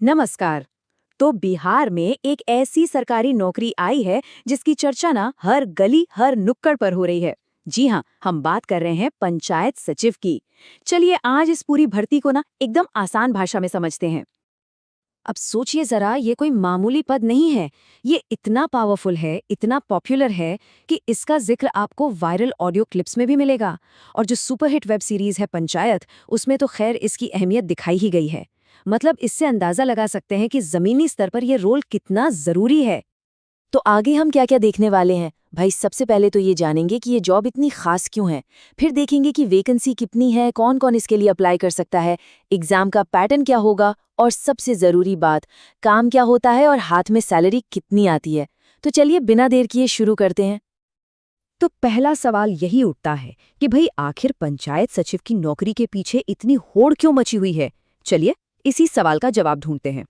नमस्कार। तो बिहार में एक ऐसी सरकारी नौकरी आई है जिसकी चर्चा ना हर गली हर नुक्कड़ पर हो रही है। जी हाँ, हम बात कर रहे हैं पंचायत सचिव की। चलिए आज इस पूरी भर्ती को ना एकदम आसान भाषा में समझते हैं। अब सोचिए जरा, ये कोई मामूली पद नहीं है। ये इतना पावरफुल है, इतना पॉपुलर है कि इसका जिक्र आपको वायरल ऑडियो क्लिप्स में भी मिलेगा। और जो सुपरहिट वेब सीरीज है पंचायत, उसमें तो खैर इसकी अहमियत दिखाई ही गई है। मतलब इससे अंदाजा लगा सकते हैं कि जमीनी स्तर पर यह रोल कितना जरूरी है। तो आगे हम क्या क्या देखने वाले हैं भाई? सबसे पहले तो ये जानेंगे कि ये जॉब इतनी खास क्यों है। फिर देखेंगे कि वैकेंसी कितनी है, कौन कौन इसके लिए अप्लाई कर सकता है, एग्जाम का पैटर्न क्या होगा, और सबसे जरूरी बात, काम क्या होता है और हाथ में सैलरी कितनी आती है। तो चलिए बिना देर किए शुरू करते हैं। तो पहला सवाल यही उठता है कि भाई आखिर पंचायत सचिव की नौकरी के पीछे इतनी होड़ क्यों मची हुई है। चलिए इसी सवाल का जवाब ढूंढते हैं।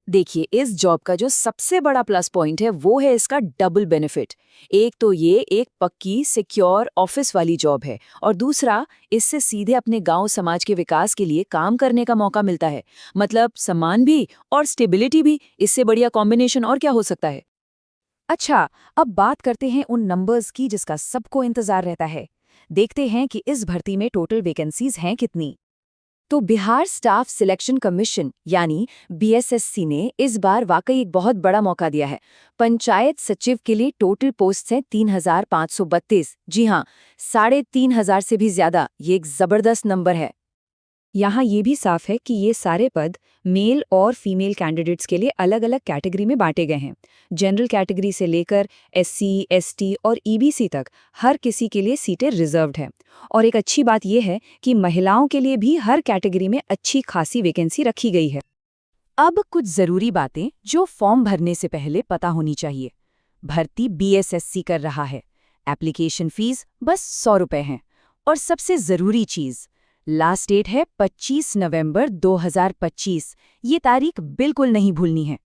देखिए, इस जॉब का जो सबसे बड़ा प्लस पॉइंट है वो है इसका डबल बेनिफिट। एक तो ये एक पक्की सिक्योर ऑफिस वाली जॉब है, और दूसरा इससे सीधे अपने गांव समाज के विकास के लिए काम करने का मौका मिलता है। मतलब सम्मान भी और स्टेबिलिटी भी। इससे बढ़िया कॉम्बिनेशन और क्या हो सकता है। अच्छा, अब बात करते हैं उन नंबर्स की जिसका सबको इंतजार रहता है। देखते हैं कि इस भर्ती में टोटल वैकेंसीज हैं कितनी। तो बिहार स्टाफ सिलेक्शन कमीशन यानी बीएसएससी ने इस बार वाकई एक बहुत बड़ा मौका दिया है। पंचायत सचिव के लिए टोटल पोस्ट हैं 3,532। जी हाँ, 3,500 से भी ज्यादा। ये एक जबरदस्त नंबर है। यहाँ ये भी साफ है कि ये सारे पद मेल और फीमेल कैंडिडेट्स के लिए अलग अलग कैटेगरी में बांटे गए हैं। जनरल कैटेगरी से लेकर एससी, एसटी और ईबीसी तक हर किसी के लिए सीटें रिजर्व्ड हैं। और एक अच्छी बात यह है कि महिलाओं के लिए भी हर कैटेगरी में अच्छी खासी वैकेंसी रखी गई है। अब कुछ जरूरी बातें जो फॉर्म भरने से पहले पता होनी चाहिए। भर्ती बीएसएससी कर रहा है। एप्लीकेशन फीस बस 100 रुपए है। और सबसे जरूरी चीज, लास्ट डेट है 25 नवंबर 2025। ये तारीख बिल्कुल नहीं भूलनी है।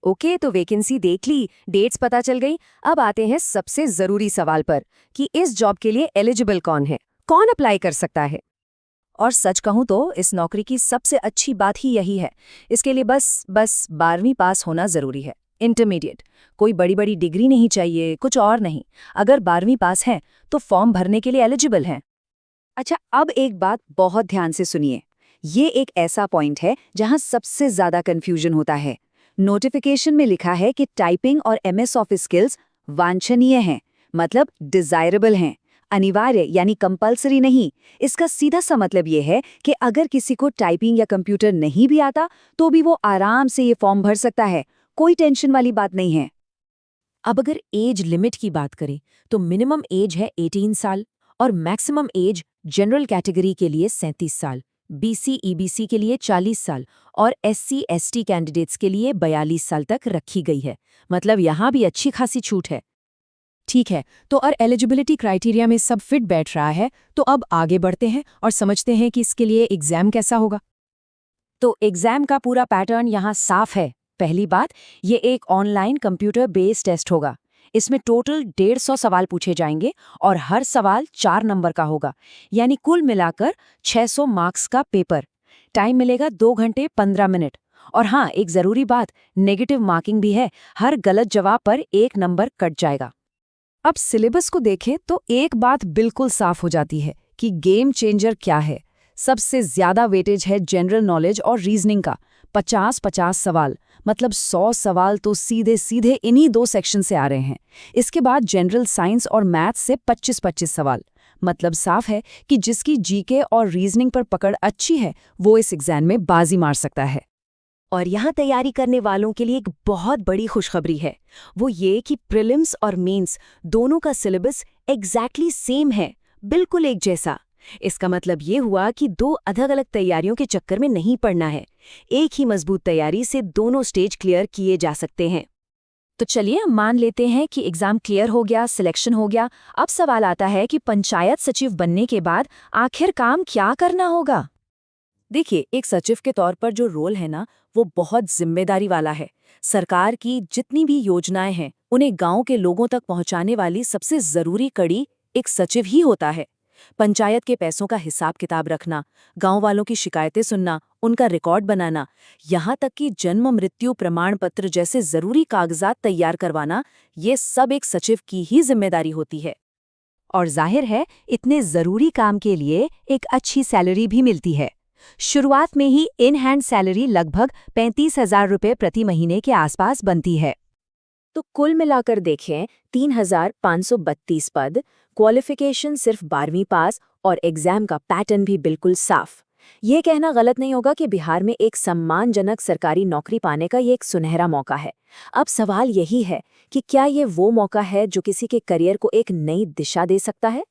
ओके, तो वैकेंसी देख ली, डेट्स पता चल गई। अब आते हैं सबसे जरूरी सवाल पर कि इस जॉब के लिए एलिजिबल कौन है, कौन अप्लाई कर सकता है। और सच कहूं तो इस नौकरी की सबसे अच्छी बात ही यही है। इसके लिए बस 12वीं पास होना जरूरी है। इंटरमीडिएट, कोई बड़ी बड़ी डिग्री नहीं चाहिए, कुछ और नहीं। अगर 12वीं पास हैं तो फॉर्म भरने के लिए एलिजिबल हैं। अच्छा, अब एक बात बहुत ध्यान से सुनिए। ये एक ऐसा पॉइंट है जहां सबसे ज्यादा कंफ्यूजन होता है। नोटिफिकेशन में लिखा है कि टाइपिंग और एमएस ऑफिस स्किल्स वांछनीय हैं, मतलब डिजायरेबल हैं, अनिवार्य यानी कंपलसरी नहीं। इसका सीधा सा मतलब ये है कि अगर किसी को टाइपिंग या कंप्यूटर नहीं भी आता तो भी वो आराम से ये फॉर्म भर सकता है। कोई टेंशन वाली बात नहीं है। अब अगर एज लिमिट की बात करें तो मिनिमम एज है 18 साल और मैक्सिमम एज जनरल कैटेगरी के लिए 37 साल, बीसी ईबीसी के लिए 40 साल और एससी एसटी कैंडिडेट्स के लिए 42 साल तक रखी गई है। मतलब यहाँ भी अच्छी खासी छूट है। ठीक है, तो और एलिजिबिलिटी क्राइटेरिया में सब फिट बैठ रहा है, तो अब आगे बढ़ते हैं और समझते हैं कि इसके लिए एग्जाम कैसा होगा। तो एग्जाम का पूरा पैटर्न यहाँ साफ है। पहली बात, ये एक ऑनलाइन कंप्यूटर बेस्ड टेस्ट होगा। इसमें टोटल 150 सवाल पूछे जाएंगे और हर सवाल 4 नंबर का होगा, यानी कुल मिलाकर 600 मार्क्स का पेपर। टाइम मिलेगा 2 घंटे 15 मिनट। और हाँ, एक जरूरी बात, नेगेटिव मार्किंग भी है। हर गलत जवाब पर 1 नंबर कट जाएगा। अब सिलेबस को देखें तो एक बात बिल्कुल साफ हो जाती है कि गेम चेंजर क्या है। सबसे ज्यादा वेटेज है जनरल नॉलेज और रीजनिंग का। 50-50 सवाल, मतलब 100 सवाल तो सीधे सीधे इन्हीं 2 सेक्शन से आ रहे हैं। इसके बाद जनरल साइंस और मैथ्स से 25-25 सवाल। मतलब साफ है कि जिसकी जीके और रीजनिंग पर पकड़ अच्छी है वो इस एग्जाम में बाजी मार सकता है। और यहाँ तैयारी करने वालों के लिए एक बहुत बड़ी खुशखबरी है। वो ये कि प्रीलिम्स और मेंस दोनों का सिलेबस एग्जैक्टली सेम है, बिल्कुल एक जैसा। इसका मतलब ये हुआ कि 2 अलग अलग तैयारियों के चक्कर में नहीं पड़ना है। एक ही मजबूत तैयारी से दोनों स्टेज क्लियर किए जा सकते हैं। तो चलिए मान लेते हैं कि एग्जाम क्लियर हो गया, सिलेक्शन हो गया। अब सवाल आता है कि पंचायत सचिव बनने के बाद आखिर काम क्या करना होगा। देखिए, एक सचिव के तौर पर जो रोल है ना, वो बहुत जिम्मेदारी वाला है। सरकार की जितनी भी योजनाएं हैं उन्हें गांव के लोगों तक पहुंचाने वाली सबसे जरूरी कड़ी एक सचिव ही होता है। पंचायत के पैसों का हिसाब किताब रखना, गांव वालों की शिकायतें सुनना, उनका रिकॉर्ड बनाना, यहाँ तक कि जन्म मृत्यु प्रमाण पत्र जैसे जरूरी कागजात तैयार करवाना, ये सब एक सचिव की ही जिम्मेदारी होती है। और जाहिर है इतने जरूरी काम के लिए एक अच्छी सैलरी भी मिलती है। शुरुआत में ही इन हैंड सैलरी लगभग 35,000 रुपये प्रति महीने के आसपास बनती है। तो कुल मिलाकर देखें 3,532 पद, क्वालिफिकेशन सिर्फ 12वीं पास और एग्जाम का पैटर्न भी बिल्कुल साफ। ये कहना गलत नहीं होगा कि बिहार में एक सम्मानजनक सरकारी नौकरी पाने का ये एक सुनहरा मौका है। अब सवाल यही है कि क्या ये वो मौका है जो किसी के करियर को एक नई दिशा दे सकता है।